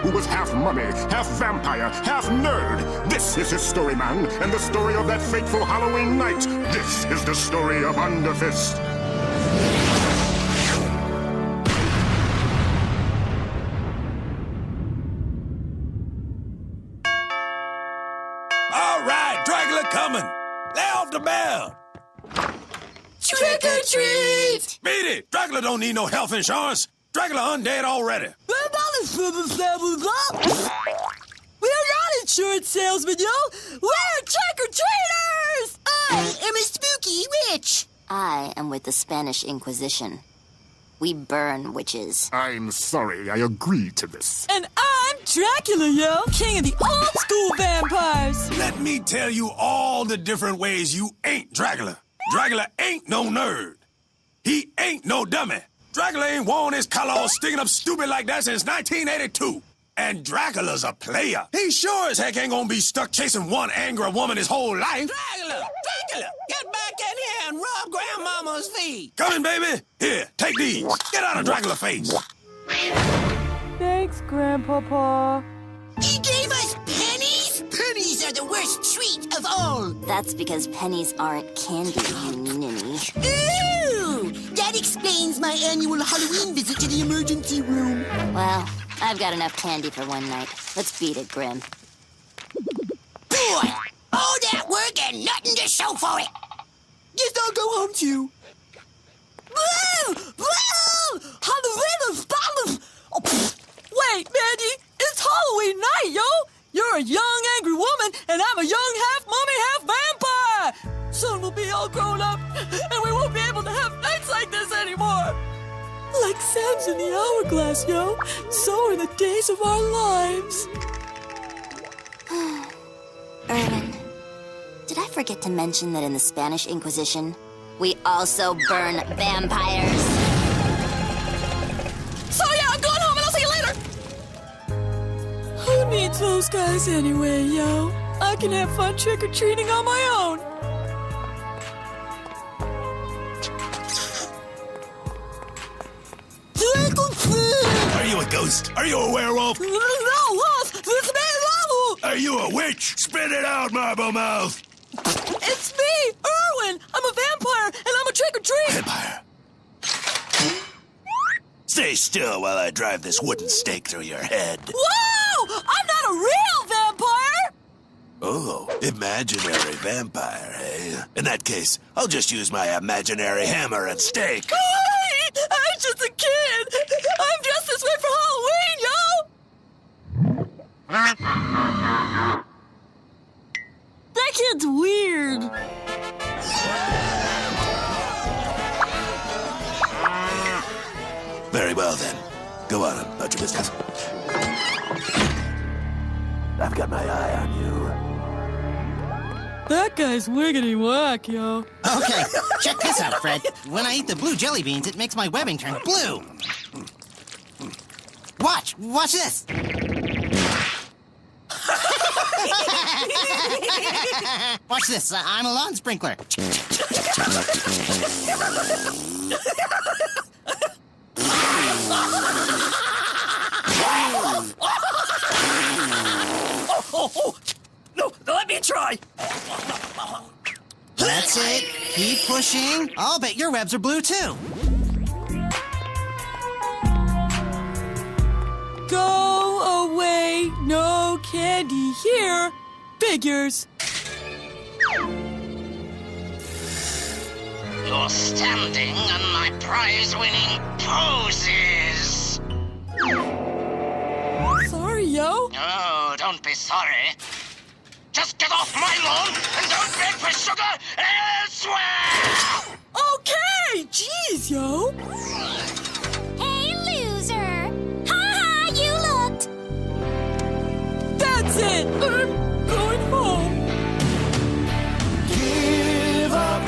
who was half mummy, half vampire, half nerd. This is his story, man, and the story of that fateful Halloween night. This is the story of UNDERFIST. All right, Dracula coming. Lay off the bell. Trick or treat! Beat it. Dracula don't need no health insurance. Dracula undead already. We're not insurance salesmen, yo! We're trick-or-treaters! I am a spooky witch! I am with the Spanish Inquisition. We burn witches. I'm sorry, I agree to this. And I'm Dracula, yo! King of the old-school vampires! Let me tell you all the different ways you ain't Dracula. Dracula ain't no nerd. He ain't no dummy. Dracula ain't worn his collar sticking up stupid like that since 1982. And Dracula's a player. He sure as heck ain't gonna be stuck chasing one angry woman his whole life. Dracula! Dracula! Get back in here and rub Grandmama's feet! Coming, baby. Here, take these. Get out of Dracula's face. Thanks, Grandpapa. He gave us pennies? Pennies are the worst treat of all. That's because pennies aren't candy, you ninny. Ooh! That explains my annual Halloween visit to the emergency room. Well, I've got enough candy for one night. Let's beat it, Grim. Boy! All that work and nothing to show for it. Guess I'll go home too. Woo! Woo! Halloween! Oh, wait, Mandy! It's Halloween night, yo! You're a young, angry woman, and I'm a young half-mummy, half-vampire! Soon we'll be all grown up, and we won't be able to have nights like this anymore! Like sands in the hourglass, yo! So are the days of our lives! Erwin, did I forget to mention that in the Spanish Inquisition, we also burn vampires? So yeah, I'm going home, and I'll see you later! Who needs those guys anyway, yo? I can have fun trick-or-treating on my own! Are you a ghost? Are you a werewolf? No, wolf! It's me, Rabu! Are you a witch? Spit it out, Marble Mouth. It's me, Erwin! I'm a vampire, and I'm a trick-or-treat! Vampire. Stay still while I drive this wooden stake through your head. Whoa! I'm not a real vampire! Oh, imaginary vampire, eh? In that case, I'll just use my imaginary hammer and stake. Wait! I'm just a kid! I'm dressed this way for Halloween, yo! That kid's weird. Very well, then. Go on about your business. I've got my eye on you. That guy's wiggity whack, yo. Okay, check this out, Fred. When I eat the blue jelly beans, it makes my webbing turn blue. Watch this. Watch this, I'm a lawn sprinkler. No, let me try. That's it. Keep pushing. I'll bet your webs are blue, too. Go away. No candy here. Figures. You're standing on my prize-winning poses. Sorry, yo. Oh, don't be sorry. Just get off my lawn and don't beg for sugar elsewhere! Okay, jeez, yo. Hey, loser! Ha-ha, you looked! That's it. I'm going home. Give up.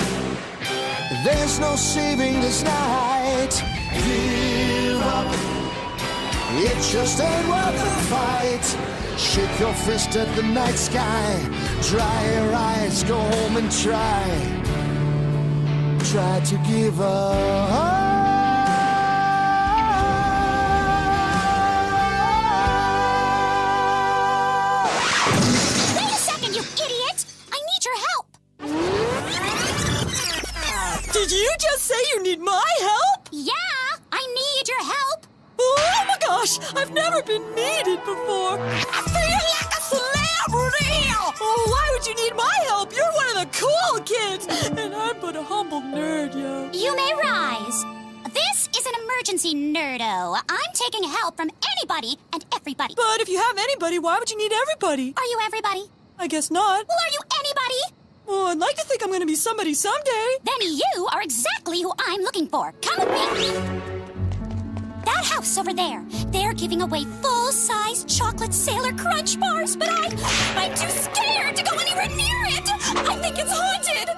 There's no saving this night. Give up. It just ain't worth the fight. Shake your fist at the night sky. Dry your eyes, go home and try. Try to give up. never been needed before. I feel like a celebrity! Oh, why would you need my help? You're one of the cool kids, and I'm but a humble nerd, yo. You may rise. This is an emergency, nerdo. I'm taking help from anybody and everybody. But if you have anybody, why would you need everybody? Are you everybody? I guess not. Well, are you anybody? Well, I'd like to think I'm going to be somebody someday. Then you are exactly who I'm looking for. Come with me. That house over there, they're giving away full-size chocolate Sailor Crunch bars, but I'm too scared to go anywhere near it. I think it's haunted.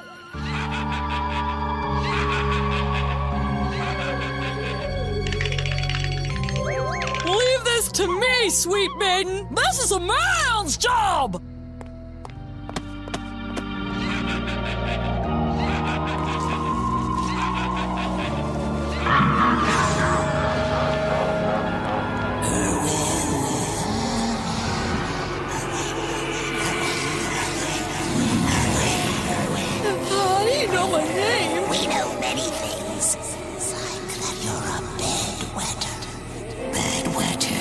Leave this to me, sweet maiden. This is a man's job. How do you know my name? We know many things. Like that you're a bedwetter. Bedwetter.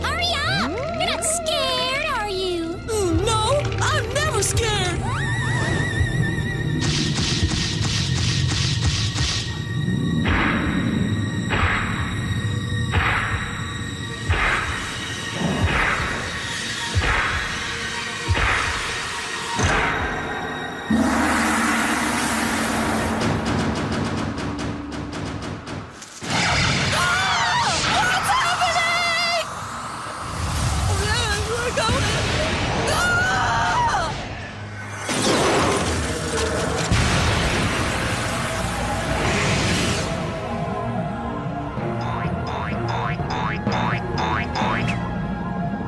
Hurry up! You're not scared, are you? No, I'm never scared.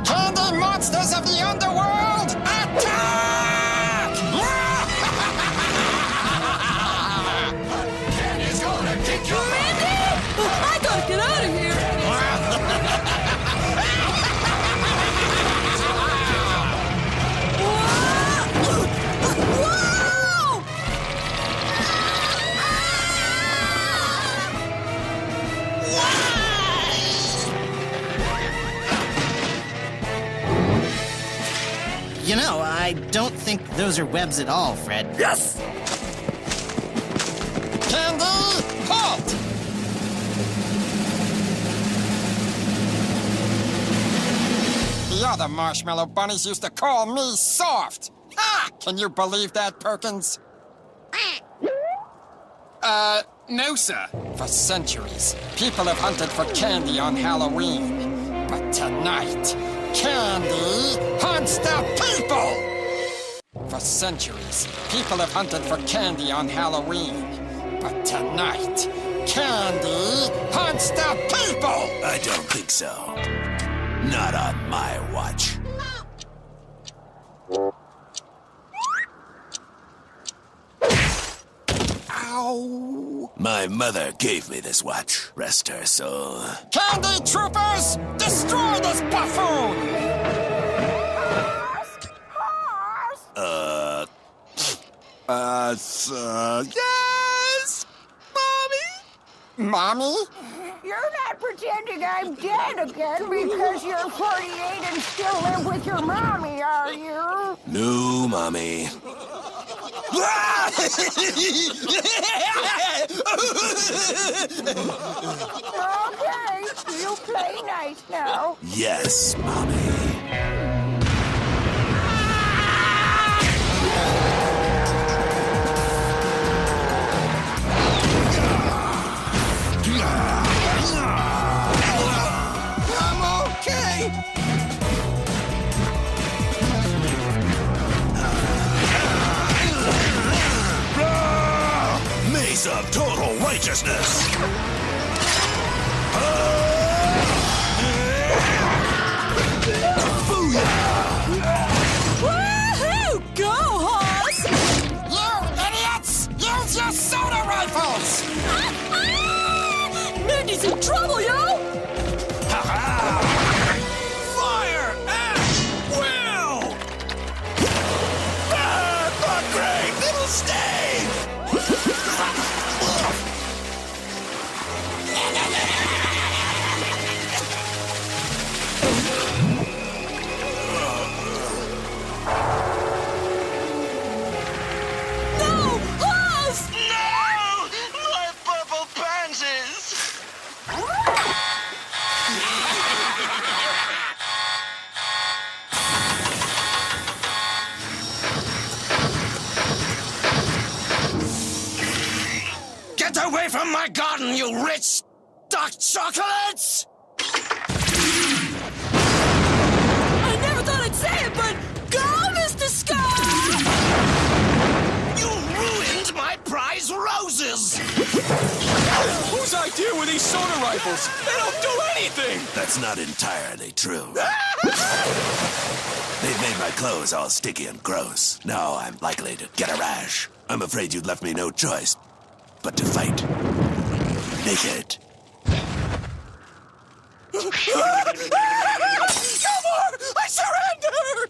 Candy monsters of the underworld, attack! Candy's gonna kick your I gotta get out of here. Whoa! You know, I don't think those are webs at all, Fred. Yes! Candy, halt! The other marshmallow bunnies used to call me soft. Ha! Can you believe that, Perkins? No, sir. For centuries, people have hunted for candy on Halloween. But tonight, candy hunts the people! For centuries, people have hunted for candy on Halloween. But tonight, candy hunts the people! I don't think so. Not on my watch. Ow! My mother gave me this watch. Rest her soul. Candy troopers, destroy this buffoon! Yes! Mommy? Mommy? You're not pretending I'm dead again because you're 48 and still live with your mommy, are you? No, Mommy. Okay, you play nice now. Yes, Mommy. I'm okay! Maze of total righteousness. Woohoo! Go, Hoss! You idiots! Use your soda rifles! Mindy's in trouble, yo! Fire at will! Ah, great! It'll stay! dark chocolates! I never thought I'd say it, but go, Mr. Scar! You ruined my prize roses! Whose idea were these soda rifles? They don't do anything! That's not entirely true. They've made my clothes all sticky and gross. Now I'm likely to get a rash. I'm afraid you left me no choice but to fight. Naked. No more! I surrender!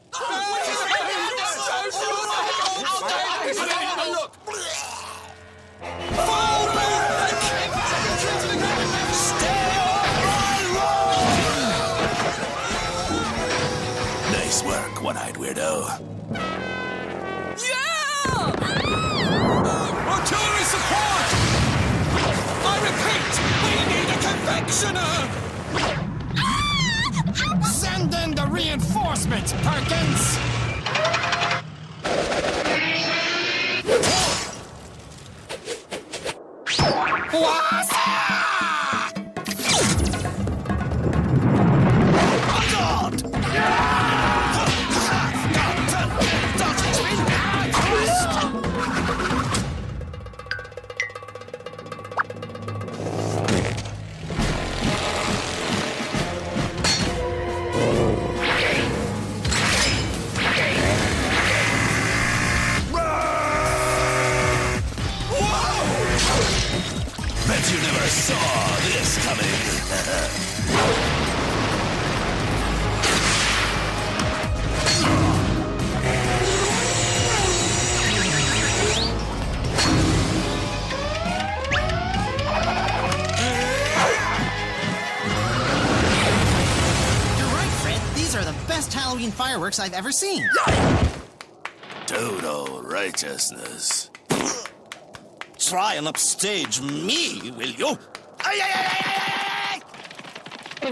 Fall back! Stay on my road! Nice work, one-eyed weirdo. Yeah! Artillery support! I repeat, we need a confectioner! Send in the reinforcements, Perkins! Bet you never saw this coming. You're right, Fred. These are the best Halloween fireworks I've ever seen. Total righteousness. Try and upstage me, will you? Ay, ay, ay, ay, ay, ay,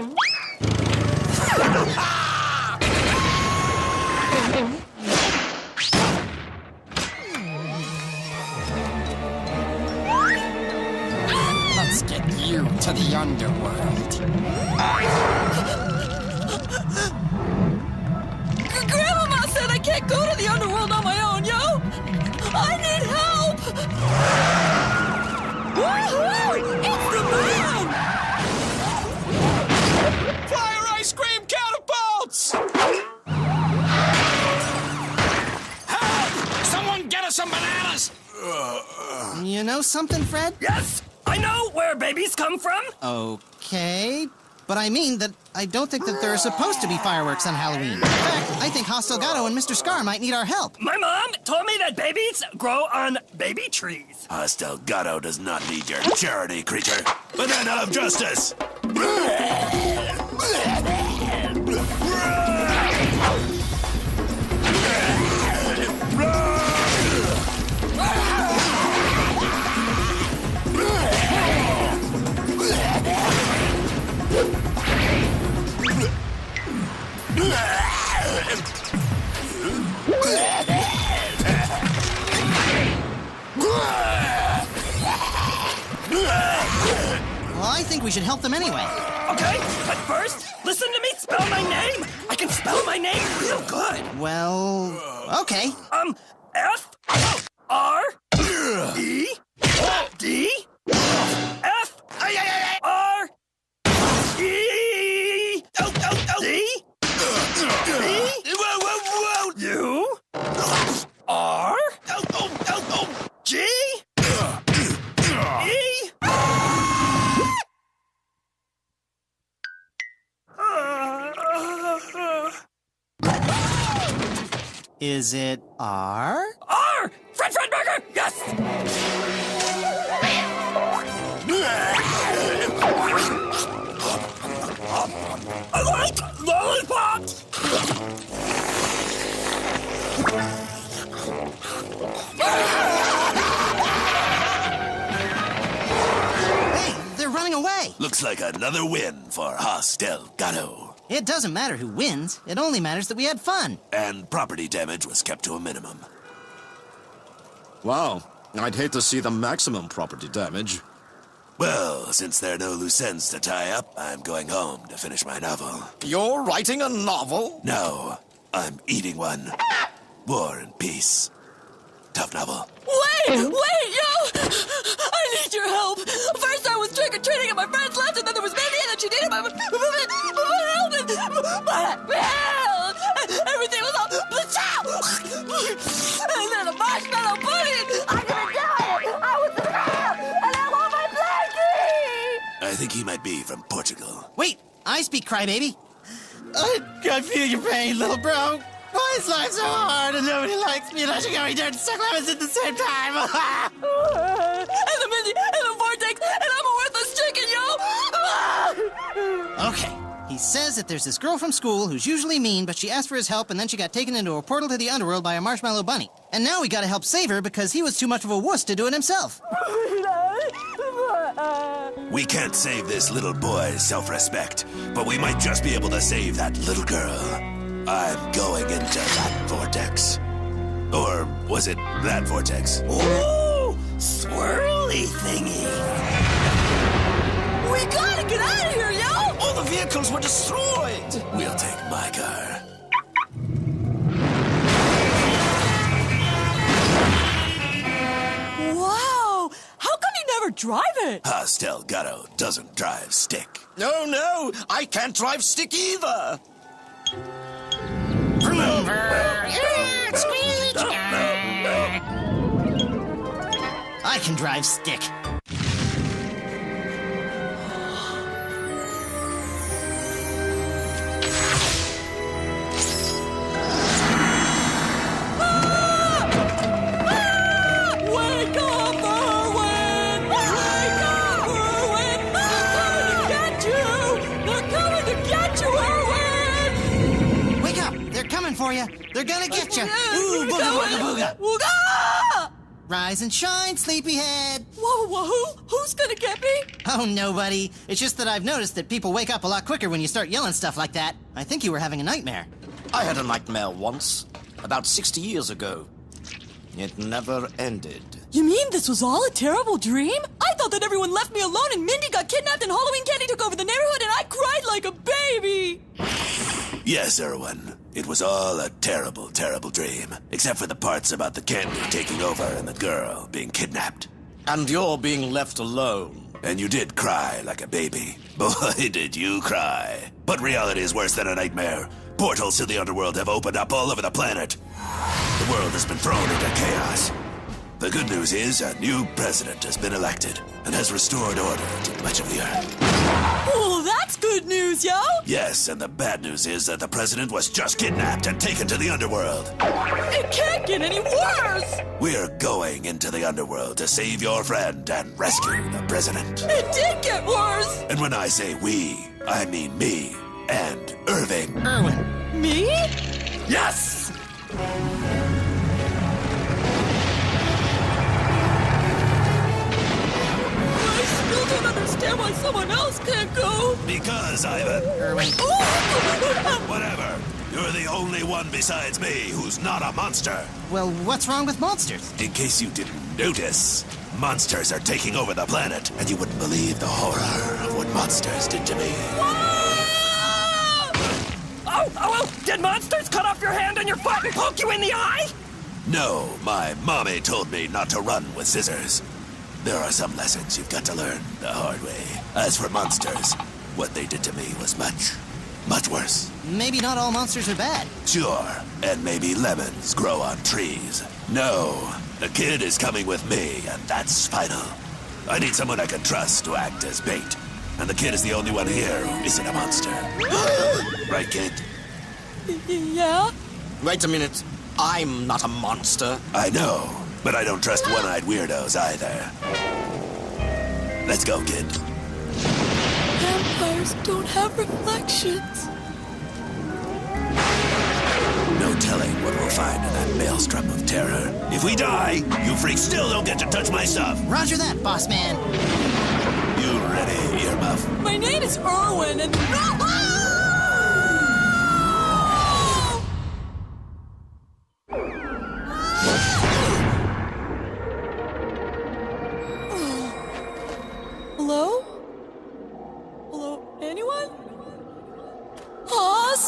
Let's get you to the underworld. Grandmama said I can't go to the underworld on my own, yo! I need help! Woohoo! It's the man! Fire ice cream catapults! Help! Someone get us some bananas! You know something, Fred? Yes, I know where babies come from. Okay, but I mean that I don't think that there are supposed to be fireworks on Halloween. In fact, I think Hostel Gato and Mr. Scar might need our help. My mom told me that babies grow on baby trees. Hostel Gato does not need your charity, creature. Banana of justice! Well, I think we should help them anyway. Okay, but first, listen to me spell my name. I can spell my name real good. Well, okay. F R E D F R E D U R G E. Is it R? R! Fred Fredberger! Yes! I like lollipops! Hey, they're running away. Looks like another win for Hostel Gato. It doesn't matter who wins. It only matters that we had fun. And property damage was kept to a minimum. Wow, I'd hate to see the maximum property damage. Well, since there are no loose ends to tie up, I'm going home to finish my novel. You're writing a novel? No, I'm eating one. War and Peace. Tough novel. Wait, yo! I need your help. First I was trick-or-treating and my friends left, and then there was Mindy, and then she needed my help, and everything was all and then a marshmallow bunny. I'm gonna die! I was in hell, and I want my blankie! I think he might be from Portugal. Wait, I speak crybaby. I feel your pain, little bro. Why is life so hard and nobody likes me and I should go eat dirt and suck lemons at the same time? And the Mindy, and the vortex, and I'm a worthless chicken, yo! Okay, he says that there's this girl from school who's usually mean, but she asked for his help and then she got taken into a portal to the underworld by a marshmallow bunny. And now we gotta help save her because he was too much of a wuss to do it himself. We can't save this little boy's self-respect, but we might just be able to save that little girl. I'm going into that vortex. Or was it that vortex? Ooh! Swirly thingy! We gotta get out of here, yo! All the vehicles were destroyed! We'll take my car. Wow! How come you never drive it? Hostel Gatto doesn't drive stick. No, I can't drive stick either. I can drive stick. Wake up, Erwin! Wake up, Erwin! They're coming to get you! They're coming to get you, Erwin! Wake up! They're coming for you. They're gonna get you. Ooh, booga, booga, booga. Wooga! Rise and shine, sleepyhead. Whoa, who's gonna get me? Oh, nobody. It's just that I've noticed that people wake up a lot quicker when you start yelling stuff like that. I think you were having a nightmare. I had a nightmare once, about 60 years ago. It never ended. You mean this was all a terrible dream? I thought that everyone left me alone and Mindy got kidnapped and Halloween candy took over the neighborhood and I cried like a baby. Yes, Erwin. It was all a terrible, terrible dream. Except for the parts about the candy taking over and the girl being kidnapped. And you're being left alone. And you did cry like a baby. Boy, did you cry. But reality is worse than a nightmare. Portals to the underworld have opened up all over the planet. The world has been thrown into chaos. The good news is a new president has been elected and has restored order to much of the earth. Oh, that's good news, yo! Yes, and the bad news is that the president was just kidnapped and taken to the underworld. It can't get any worse! We're going into the underworld to save your friend and rescue the president. It did get worse! And when I say we, I mean me and Irving. Erwin. Me? Yes! I still don't understand why someone else can't go. Because, Ivan. Erwin. Whatever. You're the only one besides me who's not a monster. Well, what's wrong with monsters? In case you didn't notice, monsters are taking over the planet, and you wouldn't believe the horror of what monsters did to me. Oh, did monsters cut off your hand and your foot and poke you in the eye? No, my mommy told me not to run with scissors. There are some lessons you've got to learn the hard way. As for monsters, what they did to me was much, much worse. Maybe not all monsters are bad. Sure, and maybe lemons grow on trees. No, the kid is coming with me, and that's final. I need someone I can trust to act as bait. And the kid is the only one here who isn't a monster. Right, kid? Yeah? Wait a minute. I'm not a monster. I know, but I don't trust one-eyed weirdos either. Let's go, kid. Vampires don't have reflections. No telling what we'll find in that maelstrom of terror. If we die, you freaks still don't get to touch my stuff. Roger that, boss man. You ready, earmuff? My name is Erwin, and...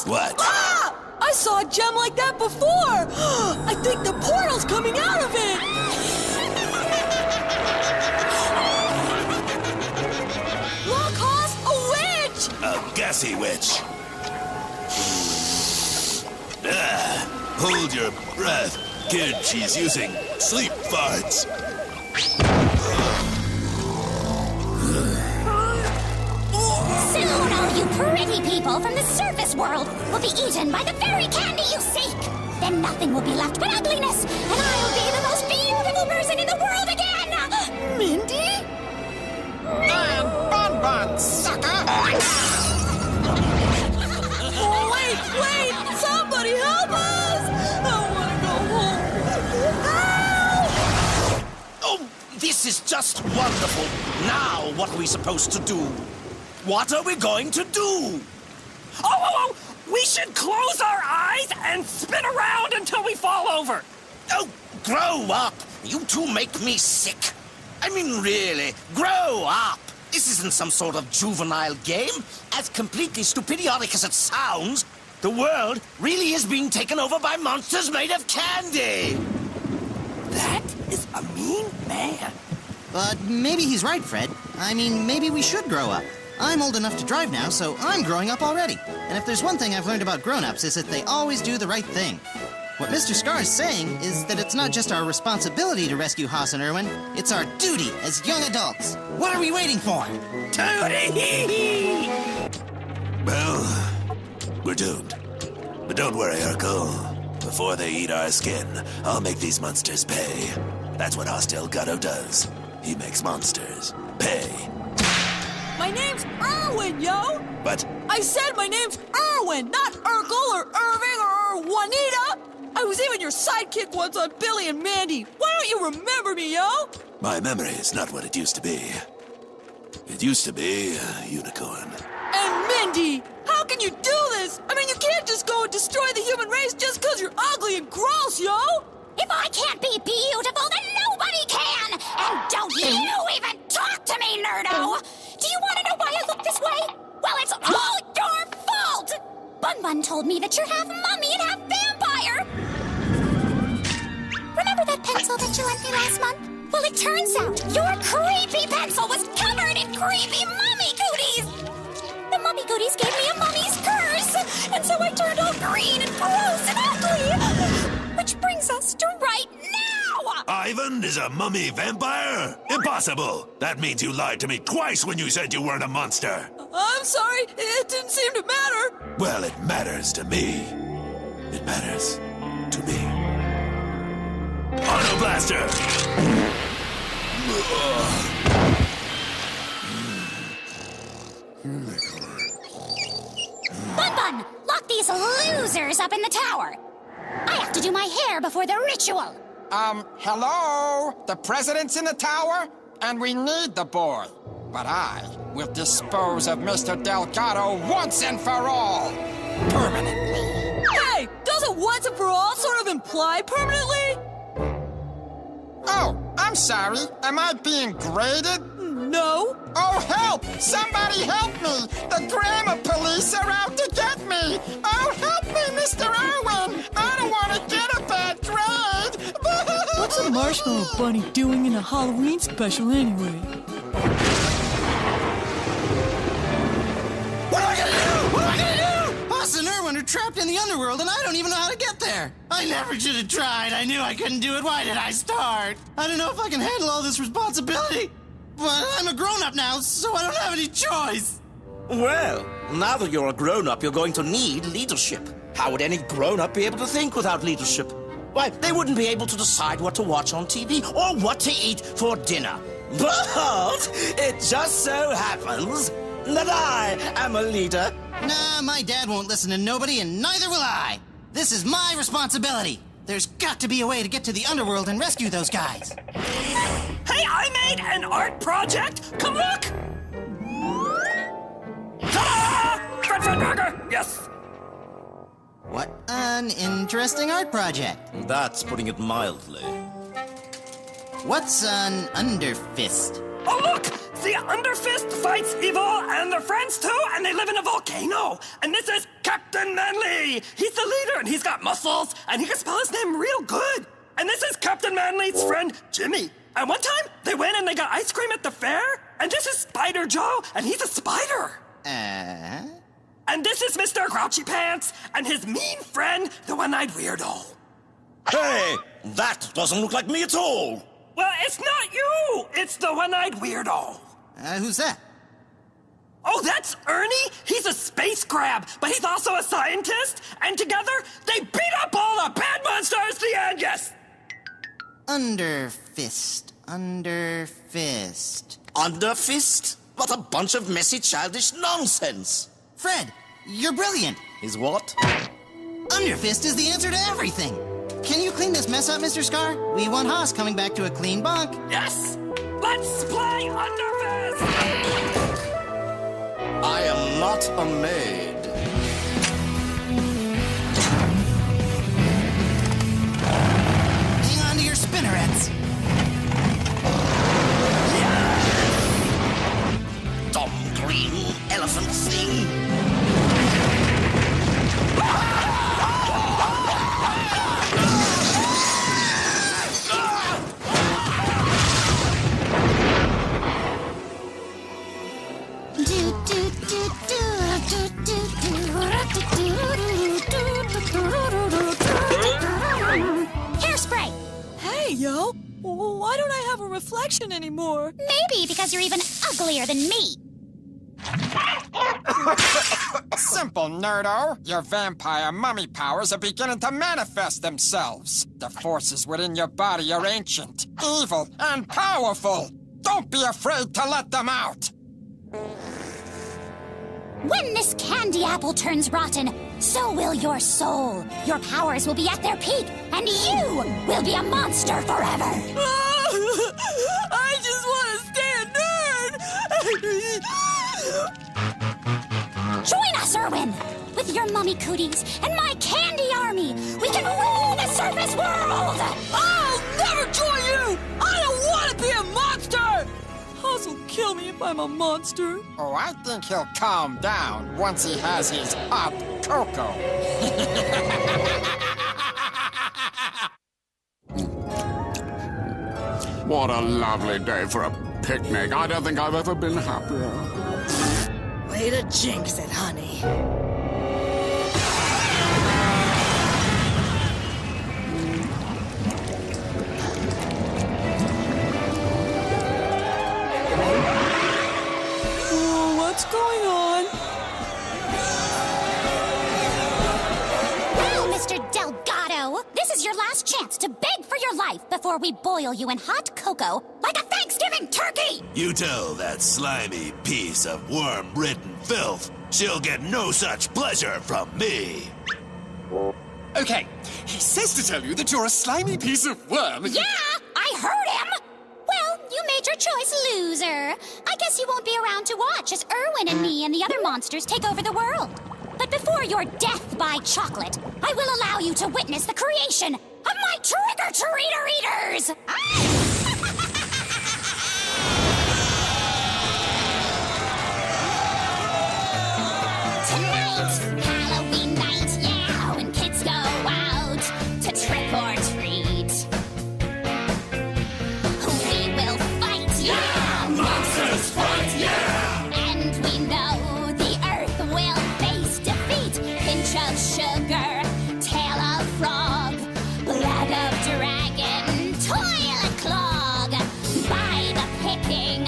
What? Ah! I saw a gem like that before! I think the portal's coming out of it! Look, Hoss! A witch! A gassy witch. Hold your breath. Kid, she's using sleep farts. Soon all you pretty people from the surface world will be eaten by the very candy you seek. Then nothing will be left but ugliness, and I'll be the most beautiful person in the world again! Mindy? And Bon, sucker! Oh, wait! Somebody help us! I want to go home. Help! Oh, this is just wonderful. Now, what are we supposed to do? What are we going to do? Oh! We should close our eyes and spin around until we fall over. Oh, grow up. You two make me sick. I mean, really, grow up. This isn't some sort of juvenile game. As completely stupidiotic as it sounds, the world really is being taken over by monsters made of candy. That is a mean man. But maybe he's right, Fred. I mean, maybe we should grow up. I'm old enough to drive now, so I'm growing up already. And if there's one thing I've learned about grown-ups is that they always do the right thing. What Mr. Scar is saying is that it's not just our responsibility to rescue Haas and Irwin, it's our duty as young adults. What are we waiting for? Duty! Well, we're doomed. But don't worry, Urkel. Before they eat our skin, I'll make these monsters pay. That's what Hostile Gatto does. He makes monsters pay. My name's Irwin, yo! What? I said my name's Irwin, not Urkel or Irving or Juanita! I was even your sidekick once on Billy and Mandy. Why don't you remember me, yo? My memory is not what it used to be. It used to be a unicorn. And Mindy, how can you do this? I mean, you can't just go and destroy the human race just because you're ugly and gross, yo! If I can't be beautiful, then nobody can! And don't you even talk to me, nerdo! Do you want to know why I look this way? Well, it's all your fault! Bun told me that you're half mummy and half vampire! Remember that pencil that you lent me last month? Well, it turns out your creepy pencil was covered in creepy mummy cooties! The mummy cooties gave me a mummy's curse, and so I turned all green and gross and ugly! Which brings us to right now! Ivan is a mummy vampire? Impossible! That means you lied to me twice when you said you weren't a monster. I'm sorry, it didn't seem to matter. Well, it matters to me. It matters to me. Auto Blaster! Bun, lock these losers up in the tower. I have to do my hair before the ritual. Hello? The president's in the tower? And we need the boy. But I will dispose of Mr. Delgado once and for all. Permanently. Hey, doesn't once and for all sort of imply permanently? Oh, I'm sorry. Am I being graded? No. Oh, help! Somebody help me! The grammar police are out to get me! Oh, help me, Mr. Irwin! I don't want to get a bad grade! What's a marshmallow bunny doing in a Halloween special anyway? What am I gonna do? What am I gonna do? Haas and Irwin are trapped in the underworld and I don't even know how to get there. I never should have tried. I knew I couldn't do it. Why did I start? I don't know if I can handle all this responsibility. But I'm a grown-up now, so I don't have any choice. Well, now that you're a grown-up, you're going to need leadership. How would any grown-up be able to think without leadership? Why, they wouldn't be able to decide what to watch on TV or what to eat for dinner. But it just so happens that I am a leader. Nah, my dad won't listen to nobody, and neither will I. This is my responsibility. There's got to be a way to get to the underworld and rescue those guys. Hey, I made an art project! Come look! Ta-da! Fred Burger! Yes! What an interesting art project. That's putting it mildly. What's an UNDERFIST? Oh, look! The UNDERFIST fights evil and their friends too, and they live in a volcano. And this is Captain Manly. He's the leader, and he's got muscles, and he can spell his name real good. And this is Captain Manly's friend, Jimmy. And one time, they went and they got ice cream at the fair, and this is Spider Joe, and he's a spider. And this is Mr. Grouchy Pants, and his mean friend, the one-eyed weirdo. Hey, that doesn't look like me at all. Well, it's not you. It's the one-eyed weirdo. Who's that? Oh, that's Ernie. He's a space crab, but he's also a scientist. And together, they beat up all the bad monsters, the Angus. UNDERFIST. UNDERFIST? What a bunch of messy, childish nonsense. Fred, you're brilliant. Is what? UNDERFIST is the answer to everything. Can you clean this mess up, Mr. Scar? We want Haas coming back to a clean bunk. Yes! Let's play UNDERFIST! I am not a maid. Hang on to your spinnerets. Yes! Dumb green elephant thing. Hairspray! Hey, yo! Why don't I have a reflection anymore? Maybe because you're even uglier than me. Simple, nerdo. Your vampire mummy powers are beginning to manifest themselves. The forces within your body are ancient, evil, and powerful. Don't be afraid to let them out. When this candy apple turns rotten, so will your soul. Your powers will be at their peak, and you will be a monster forever. I just want to stay a nerd! Join us, Erwin! With your mummy cooties and my candy army, we can rule the surface world! I'll never join you! I don't want to be a monster! Haas will kill me if I'm a monster. Oh, I think he'll calm down once he has his hot cocoa. What a lovely day for a picnic. I don't think I've ever been happier. Way to jinx it, honey. What's going on? Well, Mr. Delgado, this is your last chance to beg for your life before we boil you in hot cocoa like a Thanksgiving turkey! You tell that slimy piece of worm-ridden filth she'll get no such pleasure from me. Okay, he says to tell you that you're a slimy piece of worm. Yeah, I heard him! Well, you made your choice, loser. I guess you won't be around to watch as Erwin and me and the other monsters take over the world. But before your death by chocolate, I will allow you to witness the creation of my trick-or-treater eaters! Tonight, Halloween night, yeah, when kids go out to trick-or-treat. We will fight, yeah! Monsters fight, yeah! And we know the earth will face defeat. Pinch of sugar, tail of frog, blood of dragon, toilet clog. By the picking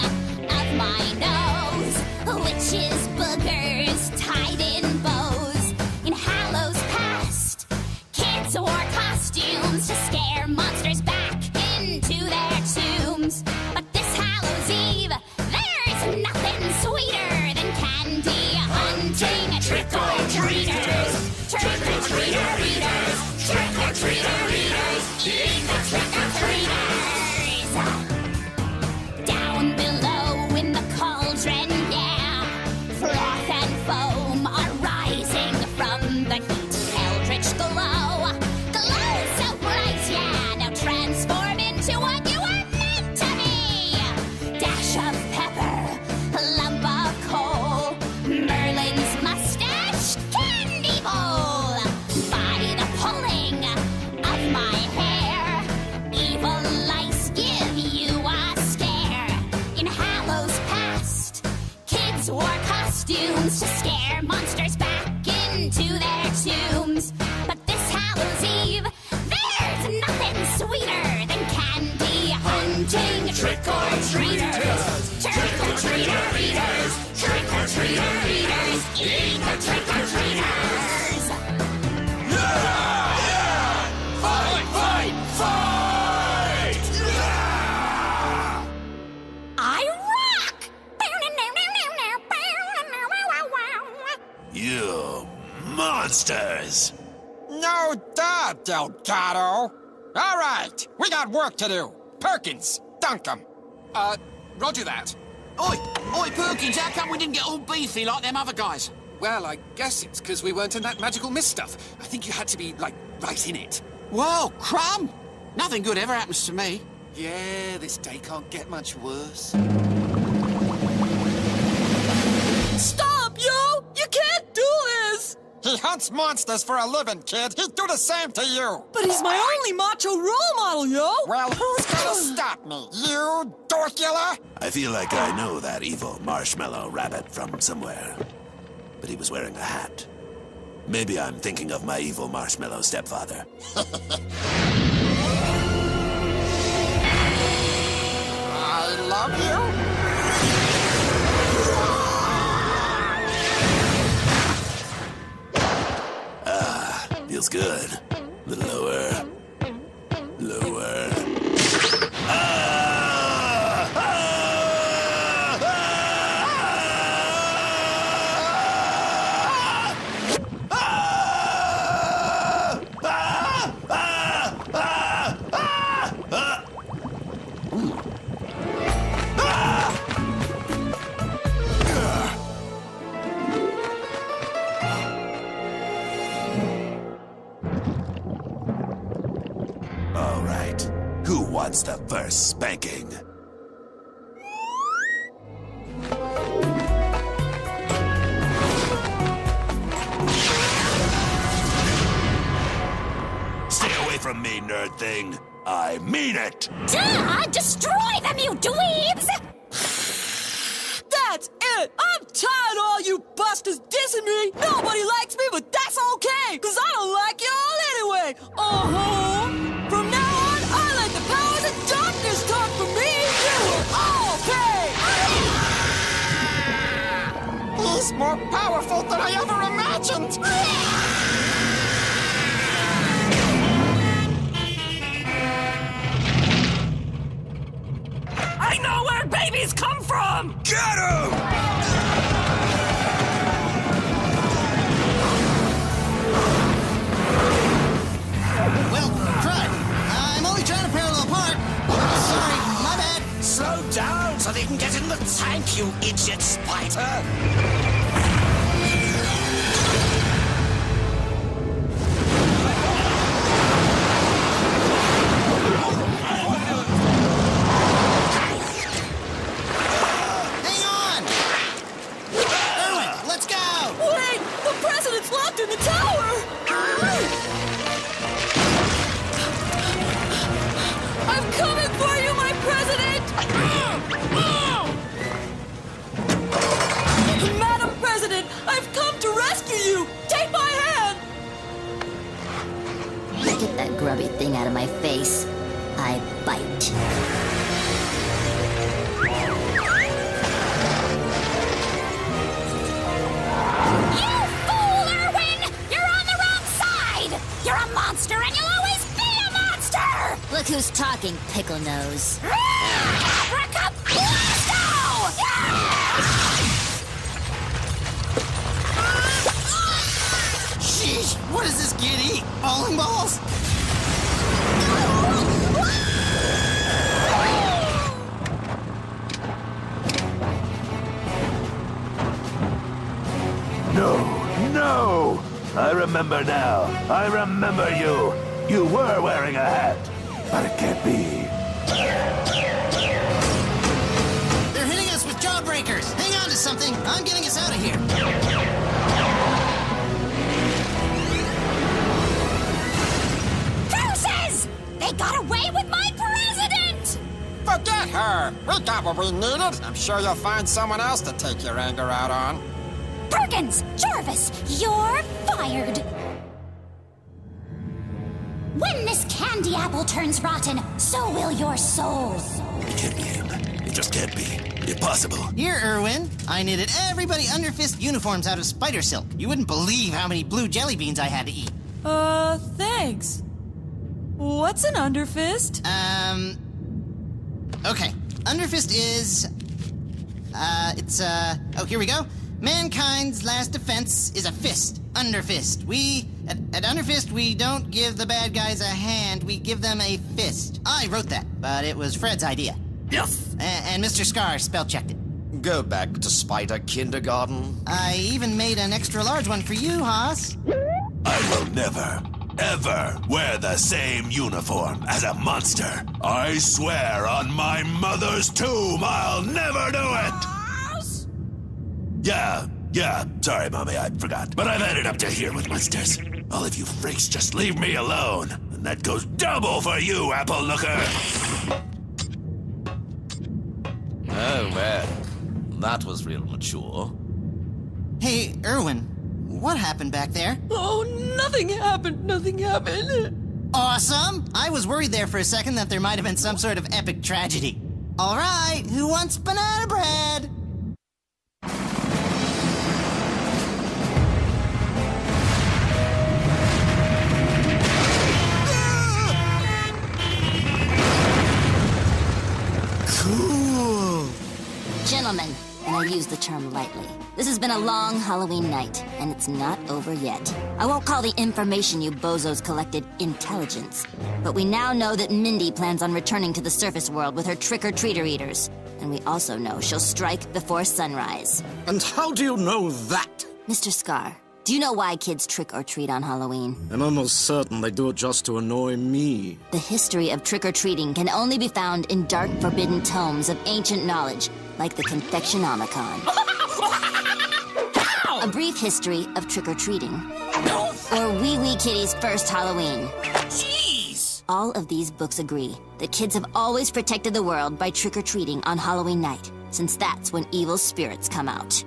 of my nose, witches, boogers, tied in bows. In Hallow's past, kids wore costumes to scare monsters back into their tombs. But this Hallow's Eve, there's nothing sweeter than candy hunting. Trick-or-treaters, trick-or-treater eaters, trick-or-treater eaters, eat the trick-or-treaters. Down below in the cauldron, yeah, froth and foam are rising from the heat. Eldritch glow, glow costumes to scare monsters back into their tombs. But this Hallow's Eve, there's nothing sweeter than candy hunting trick-or-treaters. Trick-or-treater-eaters, trick-or-treater-eaters, eat the trick-or-treaters! Fight, fight, fight! I rock! You monsters! No doubt, Delgado. All right, we got work to do. Perkins, dunk 'em. Roger that. Oi, Perkins, how come we didn't get all beefy like them other guys? Well, I guess it's because we weren't in that magical mist stuff. I think you had to be, like, right in it. Whoa, crumb! Nothing good ever happens to me. Yeah, this day can't get much worse. Stop, yo! You can't do this! He hunts monsters for a living, kid. He'd do the same to you. But he's my only macho role model, yo! Well, who's gonna stop me? You, Dorkula? I feel like I know that evil marshmallow rabbit from somewhere. But he was wearing a hat. Maybe I'm thinking of my evil marshmallow stepfather. I love you. Feels good. A little lower. Lower. All right. Who wants the first spanking? Stay away from me, nerd thing. I mean it. Duh! Destroy them, you dweebs! That's it! I'm tired of all you busters dissing me! Nobody likes me, but that's okay! Cause I don't like y'all anyway! Uh-huh! From now on, I let the powers of darkness talk for me! You will all pay! He's more powerful than I ever imagined! I know where babies come from! Get him! Well, crud. I'm only trying to parallel park. Sorry, my bad. Slow down so they can get in the tank, you idiot spider! Hang on! Erwin, let's go! Wait! The president's locked in the tower! I'm coming for you, my president! Madam President, I've come to rescue you! Take my hand! Get that grubby thing out of my face. I bite. You fool, Erwin! You're on the wrong side! You're a monster and you'll always be a monster! Look who's talking, Pickle Nose. Abracablasto! Sheesh, what does this kid eat? Bowling balls? No! I remember now. I remember you. You were wearing a hat. But it can't be. They're hitting us with jawbreakers. Hang on to something. I'm getting us out of here. Curses! They got away with my president! Forget her. We got what we needed. I'm sure you'll find someone else to take your anger out on. Perkins! Jarvis! You're fired! When this candy apple turns rotten, so will your soul. It can't be him. It just can't be. Impossible. Here, Irwin. I knitted everybody UNDERFIST uniforms out of spider silk. You wouldn't believe how many blue jelly beans I had to eat. Thanks. What's an UNDERFIST? Okay. UNDERFIST is... oh, here we go. Mankind's last defense is a fist. UNDERFIST. At UNDERFIST, we don't give the bad guys a hand, we give them a fist. I wrote that, but it was Fred's idea. Yes! And Mr. Scar spell-checked it. Go back to Spider Kindergarten. I even made an extra large one for you, Haas. I will never, ever wear the same uniform as a monster. I swear on my mother's tomb I'll never do it! Yeah, sorry, Mommy, I forgot. But I've had it up to here with monsters. All of you freaks just leave me alone. And that goes double for you, Apple Looker! Oh, well. That was real mature. Hey, Irwin, what happened back there? Oh, nothing happened. Awesome! I was worried there for a second that there might have been some sort of epic tragedy. All right, who wants banana bread? Cool. Gentlemen, and I use the term lightly, this has been a long Halloween night, and it's not over yet. I won't call the information you bozos collected intelligence, but we now know that Mindy plans on returning to the surface world with her trick-or-treater eaters, and we also know she'll strike before sunrise. And how do you know that? Mr. Scar, do you know why kids trick-or-treat on Halloween? I'm almost certain they do it just to annoy me. The history of trick-or-treating can only be found in dark, forbidden tomes of ancient knowledge, like the Confectionomicon. A brief history of trick-or-treating. Or Wee Wee Kitty's first Halloween. Jeez! All of these books agree that kids have always protected the world by trick-or-treating on Halloween night, since that's when evil spirits come out.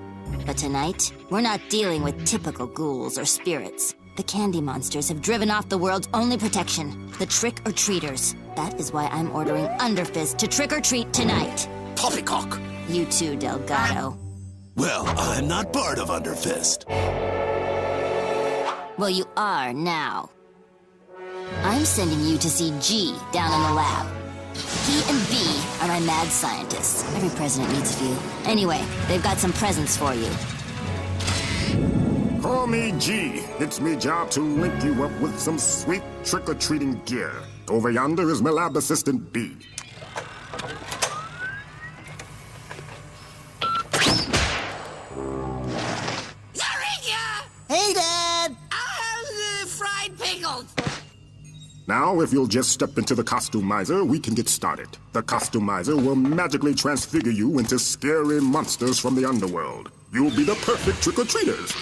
But tonight, we're not dealing with typical ghouls or spirits. The candy monsters have driven off the world's only protection, the trick-or-treaters. That is why I'm ordering UNDERFIST to trick-or-treat tonight. Poppycock! You too, Delgado. Well, I'm not part of UNDERFIST. Well, you are now. I'm sending you to see G down in the lab. He and B are my mad scientists. Every president needs a few. Anyway, they've got some presents for you. Call me G. It's me job to link you up with some sweet trick-or-treating gear. Over yonder is my lab assistant B. Hey, Dad! I'll have fried pickles. Now, if you'll just step into the costumizer, we can get started. The costumizer will magically transfigure you into scary monsters from the underworld. You'll be the perfect trick-or-treaters.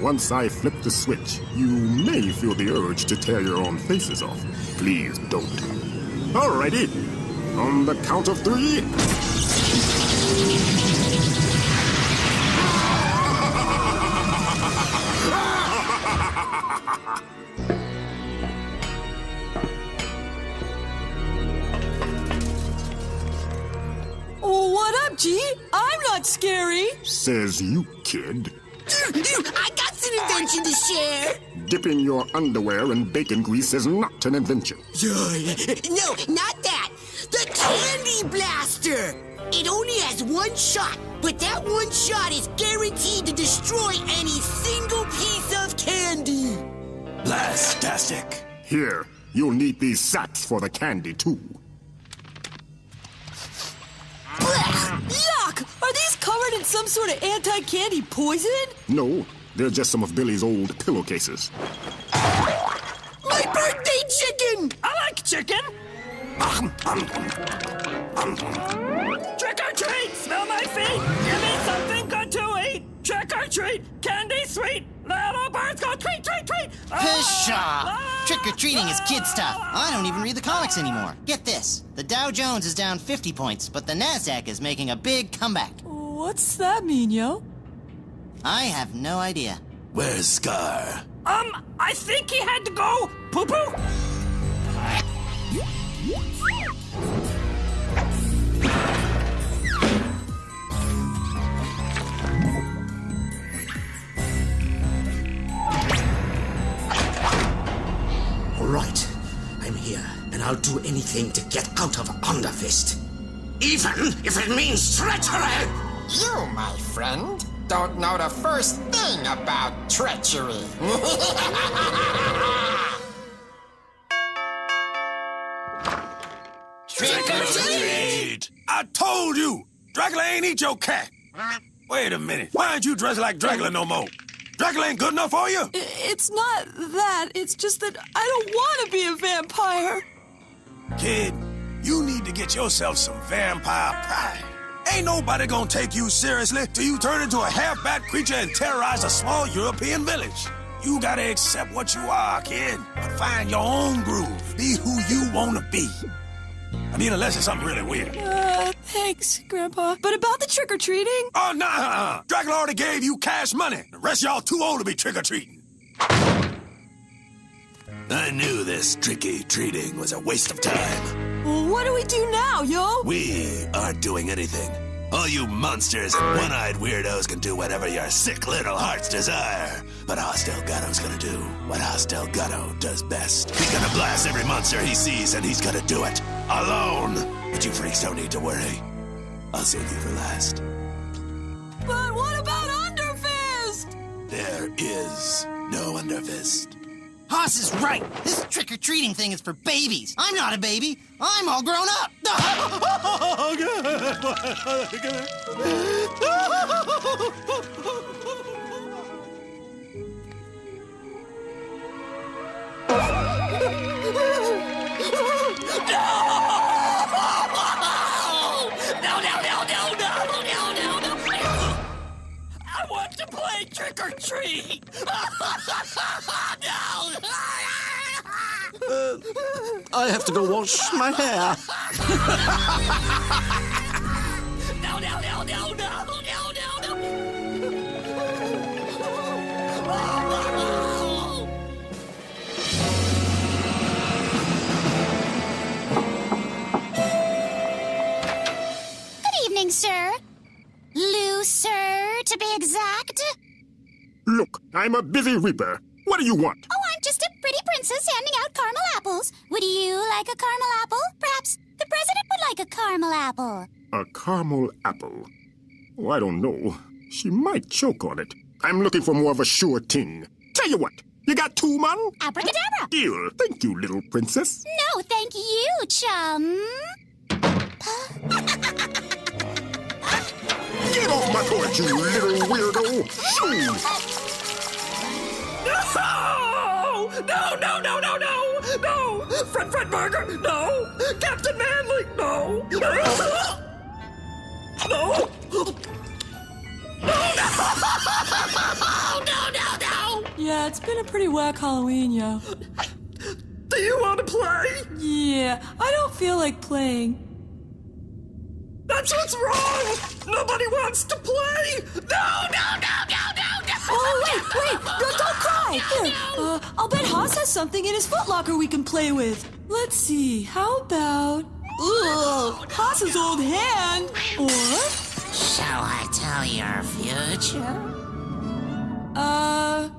Once I flip the switch, you may feel the urge to tear your own faces off. Please don't. Alrighty. On the count of 3... What up, G? I'm not scary. Says you, kid. I got an invention to share. Dipping your underwear in bacon grease is not an invention. No, not that. The Candy Blaster. It only has one shot, but that one shot is guaranteed to destroy any single piece of candy. Blastastic. Here, you'll need these sacks for the candy, too. Yuck! Are these covered in some sort of anti-candy poison? No, they're just some of Billy's old pillowcases. My birthday chicken! I like chicken! Trick or treat! Smell my feet! Give me something good to eat! Trick or treat! Candy sweet! Little birds go tweet, tweet, tweet! Pshaw! Trick-or-treating is kid stuff. I don't even read the comics anymore. Get this. The Dow Jones is down 50 points, but the NASDAQ is making a big comeback. What's that mean, yo? I have no idea. Where's Scar? I think he had to go poo-poo. All right, I'm here, and I'll do anything to get out of UNDERFIST. Even if it means treachery! You, my friend, don't know the first thing about treachery. Trick or treat! I told you! Dracula ain't eat your cat! Wait a minute. Why aren't you dressed like Dracula no more? Dracula ain't good enough for you? It's not that. It's just that I don't want to be a vampire. Kid, you need to get yourself some vampire pride. Ain't nobody gonna take you seriously till you turn into a half-bat creature and terrorize a small European village. You gotta accept what you are, kid, but find your own groove. Be who you wanna be. I mean, unless it's something really weird. Thanks, Grandpa. But about the trick-or-treating? Oh, nah. Dracula already gave you cash money. The rest of y'all too old to be trick-or-treating. I knew this tricky treating was a waste of time. Well, what do we do now, yo? We aren't doing anything. All you monsters and one-eyed weirdos can do whatever your sick little hearts desire. But Hostile Gatto's gonna do what Hostile Gatto does best. He's gonna blast every monster he sees, and he's gonna do it alone. But you freaks don't need to worry. I'll save you for last. But what about UNDERFIST? There is no UNDERFIST. Haas is right. This trick-or-treating thing is for babies. I'm not a baby. I'm all grown up. I want to play trick or treat. I have to go wash my hair. No. Good evening, sir. Lou, sir, to be exact. Look, I'm a busy reaper. What do you want? Oh, I'm just a pretty princess handing out caramel apples. Would you like a caramel apple? Perhaps the president would like a caramel apple. A caramel apple? Oh, I don't know. She might choke on it. I'm looking for more of a sure thing. Tell you what, you got 2 man? Abracadabra. Deal. Thank you, little princess. No, thank you, chum. Get off my porch, you little weirdo! Shoot! No! Fred Burger, no! Captain Manly, no! No! Yeah, it's been a pretty whack Halloween, yo. Do you want to play? Yeah, I don't feel like playing. That's what's wrong! Nobody wants to play! No! Oh, wait! Don't cry! Here, I'll bet Haas has something in his footlocker we can play with. Let's see, how about... Haas's old hand, or... Shall I tell your future?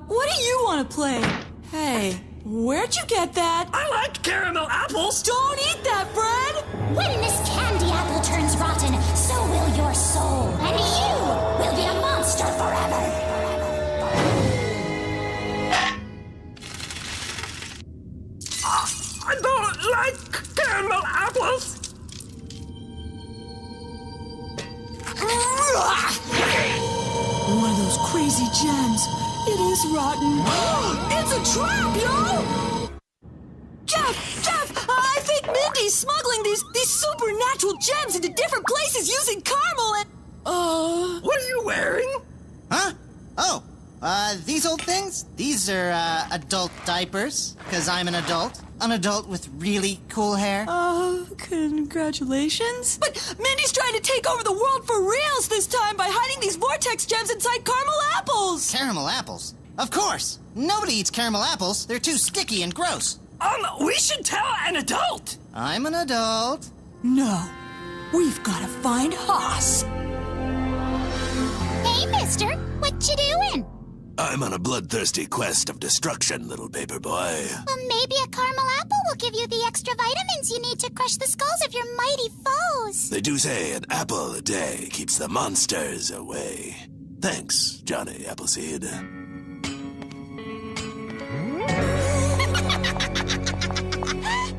What do you want to play? Hey, where'd you get that? I like caramel apples! Don't eat that, Fred! When this candy apple turns rotten, so will your soul, and you will be a monster forever. I don't like caramel apples! One of those crazy gems. It is rotten. It's a trap, yo! Jeff! I think Mindy's smuggling these supernatural gems into different places using caramel and... What are you wearing? Huh? Oh, These old things? These are, adult diapers, because I'm an adult. An adult with really cool hair. Oh, congratulations. But Mindy's trying to take over the world for reals this time by hiding these vortex gems inside caramel apples. Caramel apples? Of course. Nobody eats caramel apples. They're too sticky and gross. We should tell an adult. I'm an adult. No. We've got to find Haas. Hey, mister. What you doing? I'm on a bloodthirsty quest of destruction, little paper boy. Well, maybe a caramel apple will give you the extra vitamins you need to crush the skulls of your mighty foes. They do say an apple a day keeps the monsters away. Thanks, Johnny Appleseed.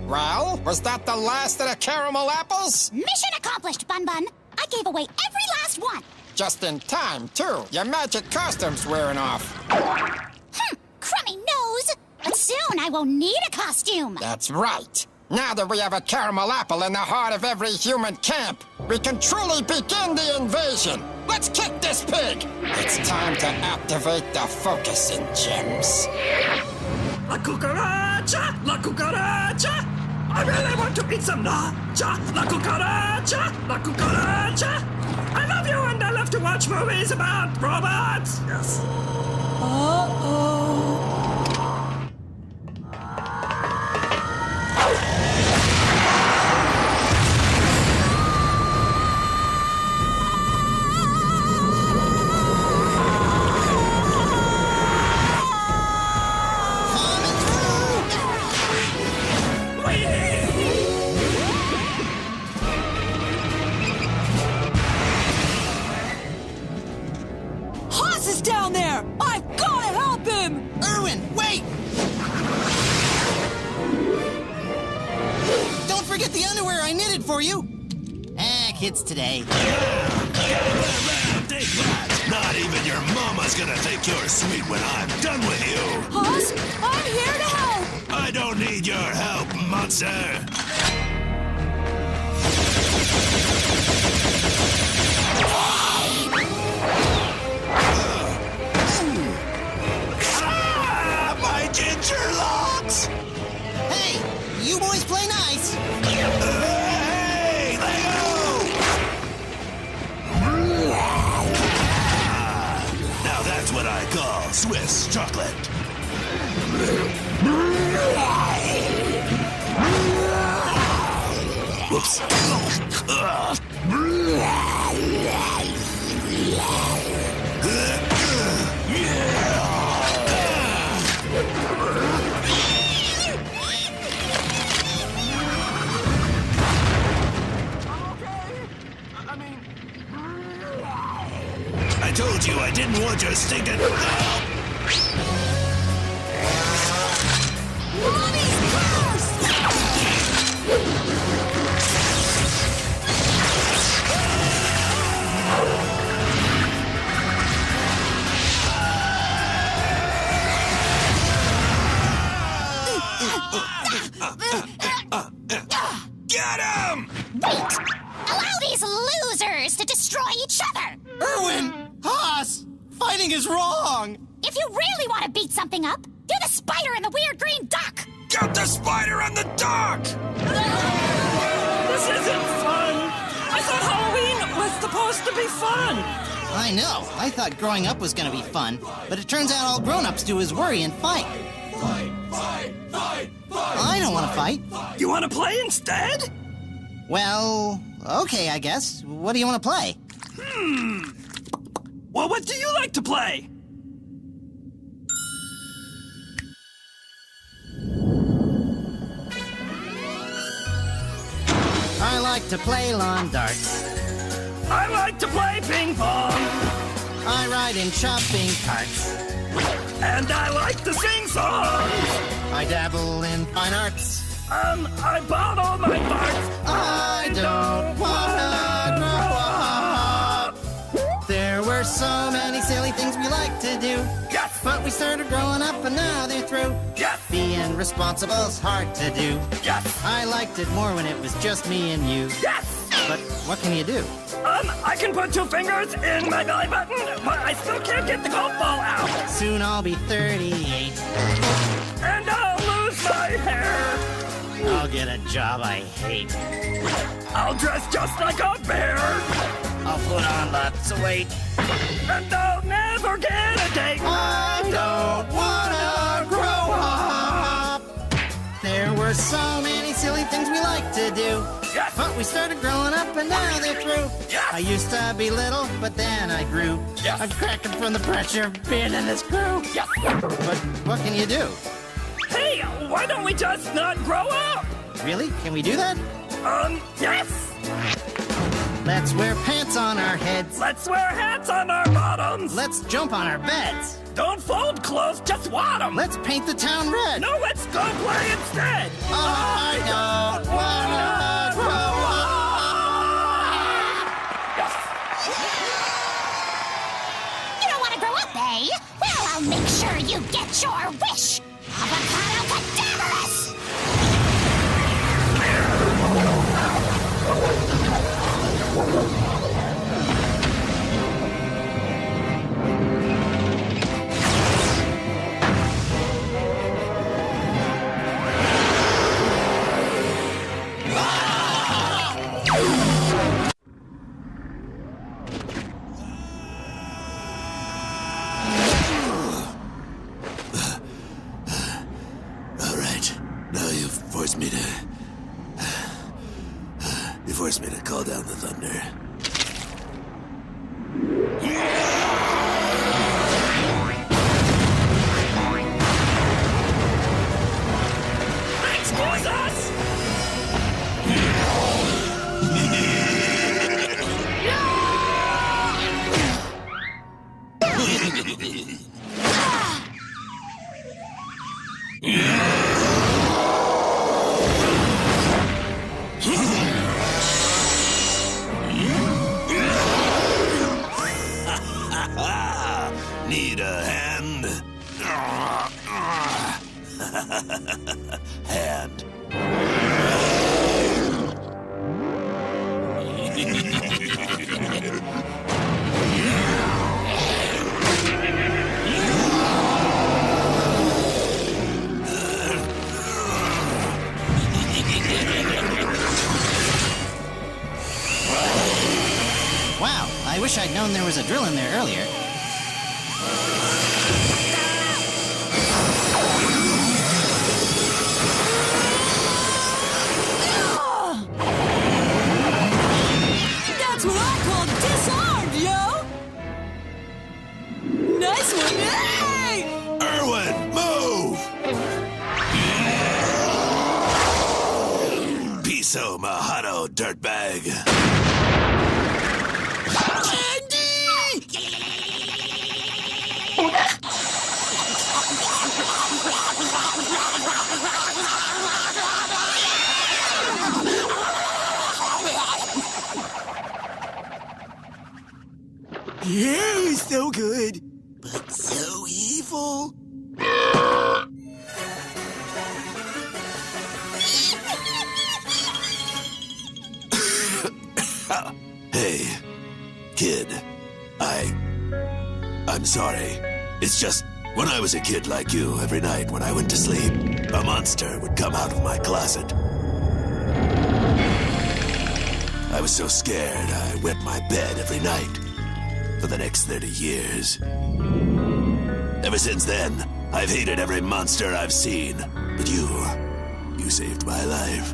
Well, was that the last of the caramel apples? Mission accomplished, Bun Bun. I gave away every last one. Just in time, too. Your magic costume's wearing off. Crummy nose. But soon I won't need a costume. That's right. Now that we have a caramel apple in the heart of every human camp, we can truly begin the invasion. Let's kick this pig. It's time to activate the focusing gems. La cucaracha! La cucaracha! I really want to eat some nacha! La cucaracha! La cucaracha! I love you and I love to watch movies about robots! Yes. Uh-oh. Down there! I've got to help him! Erwin, wait! Don't forget the underwear I knitted for you! Kids today. Not even your mama's gonna think you're sweet when I'm done with you! Hoss, I'm here to help! I don't need your help, monster! Ginger locks! Hey, you boys play nice. Hey, Lego! Now that's what I call Swiss chocolate. Whoops. I told you I didn't want your stinking help! Mommy's curse! Get him! Wait! Allow these losers to destroy each other! Erwin! Haas! Fighting is wrong! If you really want to beat something up, do the spider and the weird green duck! Get the spider and the duck! This isn't fun! I thought Halloween was supposed to be fun! I know. I thought growing up was gonna be fun, but it turns out all grown-ups do is worry and fight. Fight! I don't want to fight. You want to play instead? Well, okay, I guess. What do you want to play? Well, what do you like to play? I like to play lawn darts. I like to play ping pong. I ride in shopping carts. And I like to sing songs. I dabble in fine arts. I bought all my parts. I don't wanna grow up. There were so many silly things we liked to do. Yes. But we started growing up and now they're through. Yes. Being responsible's hard to do. Yes. I liked it more when it was just me and you. Yes. But what can you do? I can put 2 fingers in my belly button, but I still can't get the golf ball out. Soon I'll be 38. And I'll lose my hair. I'll get a job I hate. I'll dress just like a bear. I'll put on lots of weight. And I'll never get a date. I don't wanna grow up. There were so many silly things we liked to do. Yes. But we started growing up and now they're through. Yes. I used to be little, but then I grew. Yes. I'm cracking from the pressure of being in this crew. Yes. But what can you do? Hey, why don't we just not grow up? Really? Can we do that? Yes. Let's wear pants on our heads. Let's wear hats on our bottoms. Let's jump on our beds. Don't fold clothes, just wad 'em. Let's paint the town red. No, let's go play instead. I don't wanna grow up. Yes. You don't want to grow up, eh? Well, I'll make sure you get your wish. Avocado cadaverous! You forced me to call down the thunder. Excuse us! Need a hand? Hand. Wow, I wish I'd known there was a drill in there earlier. That's what I call disarmed, yo! Nice one, hey! Erwin, move! Piso Mahado, dirtbag. Yeah, it was so good, but so evil. Hey, kid. I'm sorry. It's just, when I was a kid like you, every night when I went to sleep, a monster would come out of my closet. I was so scared, I wet my bed every night. For the next 30 years. Ever since then, I've hated every monster I've seen. But you saved my life.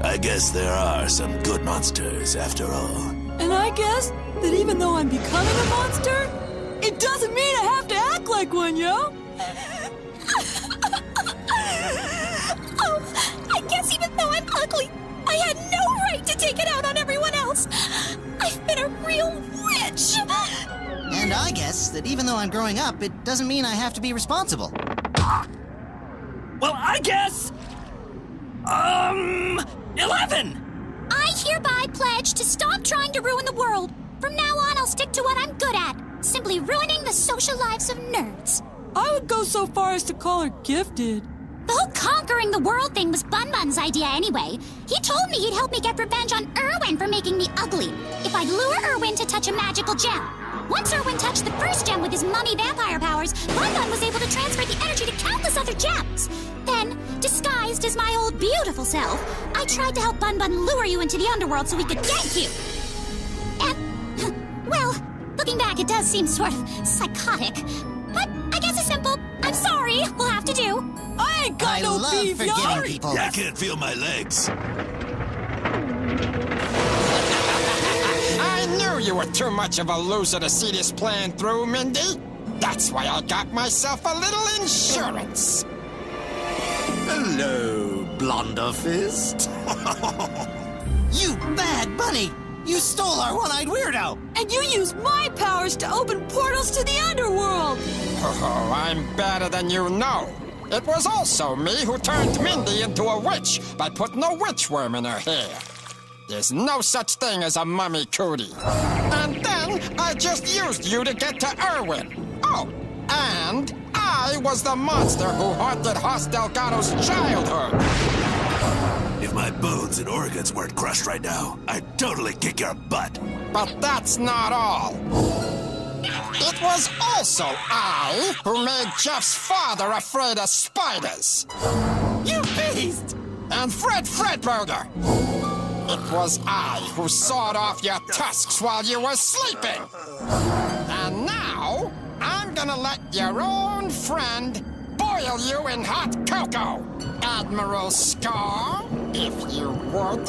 I guess there are some good monsters after all. And I guess that even though I'm becoming a monster, it doesn't mean I have to act like one, yo! Oh, I guess even though I'm ugly, I had no right to take it out on everyone else. I've been a real witch. And I guess that even though I'm growing up, it doesn't mean I have to be responsible. Well, I guess... 11! I hereby pledge to stop trying to ruin the world. From now on, I'll stick to what I'm good at. Simply ruining the social lives of nerds. I would go so far as to call her gifted. The whole conquering the world thing was Bun Bun's idea anyway. He told me he'd help me get revenge on Irwin for making me ugly, if I'd lure Irwin to touch a magical gem. Once Irwin touched the first gem with his mummy vampire powers, Bun Bun was able to transfer the energy to countless other gems. Then, disguised as my old beautiful self, I tried to help Bun Bun lure you into the underworld so we could get you. And, well, looking back, it does seem sort of psychotic. But I guess it's simple. I'm sorry. We'll have to do. I ain't got no beef, y'all. People. I can't feel my legs. I knew you were too much of a loser to see this plan through, Mindy. That's why I got myself a little insurance. Hello, Blunderfist. You bad bunny! You stole our one-eyed weirdo! And you used my powers to open portals to the underworld. Oh, I'm better than you know. It was also me who turned Mindy into a witch by putting a witch worm in her hair. There's no such thing as a mummy cootie. And then I just used you to get to Irwin. Oh, and I was the monster who haunted Hoss Delgado's childhood. If my bones and organs weren't crushed right now, I'd totally kick your butt. But that's not all. It was also I who made Jeff's father afraid of spiders. You beast! And Fred Fredburger. It was I who sawed off your tusks while you were sleeping. And now, I'm gonna let your own friend boil you in hot cocoa, Admiral Scar, if you would.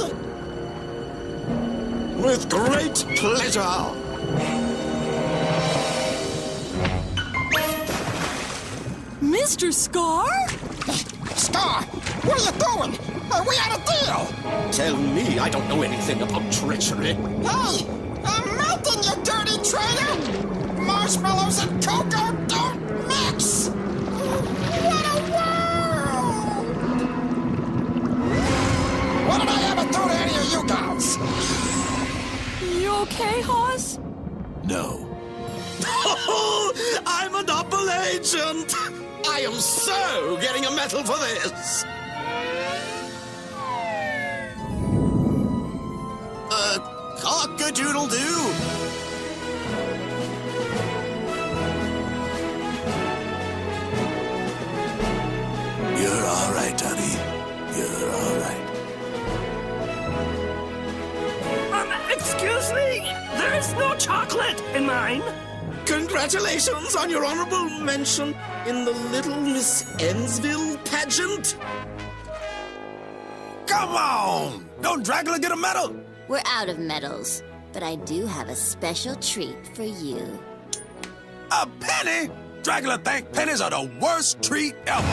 With great pleasure. Mr. Scar? Scar, what are you doing? We had a deal. Tell me I don't know anything about treachery. Hey, I'm melting, you dirty traitor! Marshmallows and cocoa don't mix! What a world! What did I ever do to any of you guys? You okay, Hoss? No. I'm a double agent! I am so getting a medal for this! Cock-a-doodle-doo! You're all right, Tony. You're all right. Excuse me? There's no chocolate in mine. Congratulations on your honorable mention in the Little Miss Ensville pageant. Come on! Don't Dracula get a medal? We're out of medals, but I do have a special treat for you. A penny? Dracula think pennies are the worst treat ever.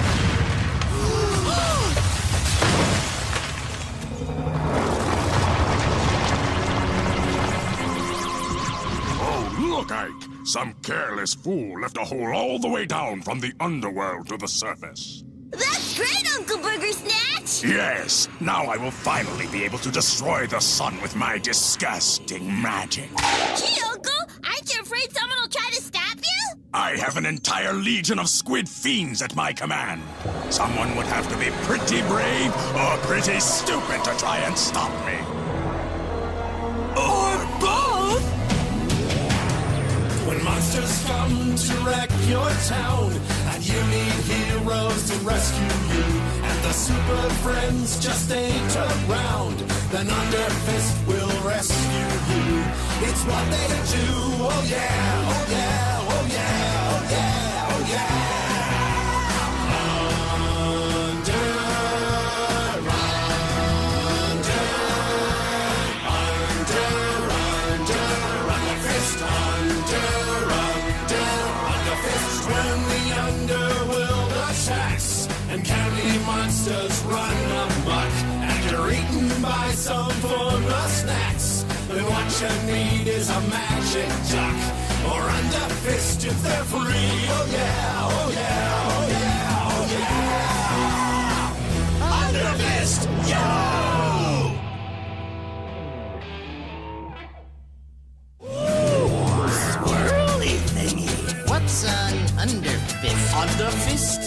Oh, look, Ike. Some careless fool left a hole all the way down from the underworld to the surface. That's great, Uncle Burger Snatch! Yes, now I will finally be able to destroy the sun with my disgusting magic. Gee, Uncle, aren't you afraid someone will try to stop you? I have an entire legion of squid fiends at my command. Someone would have to be pretty brave or pretty stupid to try and stop me. Or both? When monsters come to wreck your town, and you need heroes to rescue you, and the super friends just ain't around, then UNDERFIST will rescue you. It's what they do, oh yeah, oh yeah, oh yeah, oh yeah, oh yeah. And candy monsters run amok, and you're eaten by some for the snacks. Then what you need is a magic duck, or UNDERFIST if they're free. Oh yeah, oh yeah, oh yeah, oh yeah. UNDERFIST, yo! Swirly thingy. What's an UNDERFIST? UNDERFIST